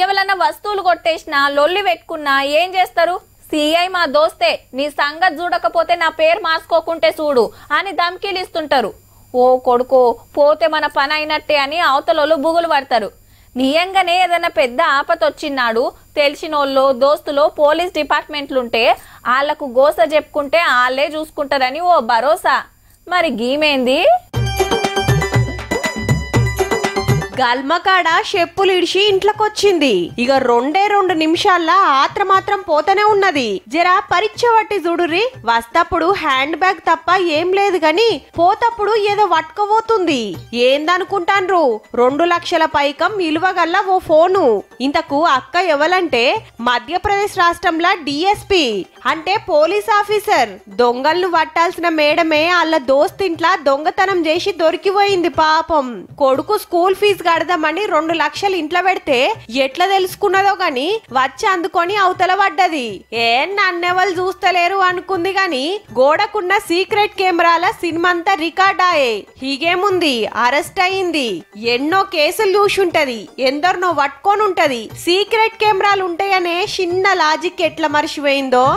ఎవరన్నా వస్తువులు కొట్టేసినా లొల్లి పెట్టుకున్నా ఏం చేస్తారు? సిఐ మా దోస్తే, నీ సంగతి చూడకపోతే నా పేరు మార్చుకోకుంటే చూడు అని ధమ్కీలు ఇస్తుంటారు. ఓ కొడుకో, పోతే మన పని అయినట్టే అని అవతలోళ్ళు బుగులు పడతారు. నియంగానే ఏదైనా పెద్ద ఆపత వచ్చినాడు తెలిసినోళ్ళు దోస్తులో పోలీస్ డిపార్ట్మెంట్లుంటే వాళ్లకు గోస చెప్పుకుంటే వాళ్ళే చూసుకుంటారని ఓ భరోసా. మరి గీమేంది? గల్మకాడ చెప్పులు ఇడిచి ఇంట్లోకొచ్చింది. ఇక 2 నిమిషాల్లో ఆత్రమాత్రం పోతనే ఉన్నది. జరా పరీక్ష పట్టి చూడుర్రి. వస్తప్పుడు హ్యాండ్ బ్యాగ్ తప్ప ఏం లేదు గాని పోతప్పుడు ఏదో వట్టుకపోతుంది. ఏందనుకుంటాన్రు? 2 లక్షల పైకం విలువగల్ల ఓ ఫోను. ఇంతకు అక్క ఎవలంటే మధ్యప్రదేశ్ రాష్ట్రంలో డిఎస్పి అంటే పోలీస్ ఆఫీసర్. దొంగలను పట్టాల్సిన మేడమే వాళ్ళ దోస్తింట్లా దొంగతనం చేసి దొరికిపోయింది పాపం. కొడుకు స్కూల్ ఫీజు కడదామని 2 లక్షలు ఇంట్లో పెడితే ఎట్లా తెలుసుకున్నదో గాని వచ్చి అందుకొని అవతల పడ్డది. నన్నెవరు చూస్తలేరు అనుకుంది గాని గోడకున్న సీక్రెట్ కెమెరాల సినిమంతా రికార్డ్ అయ్యే. హీగేముంది, అరెస్ట్ అయింది. ఎన్నో కేసులు చూసుంటది, ఎందరినో పట్టుకొని ఉంటది. సీక్రెట్ కెమెరాలు ఉంటాయనే చిన్న లాజిక్ ఎట్లా మర్చిపోయిందో.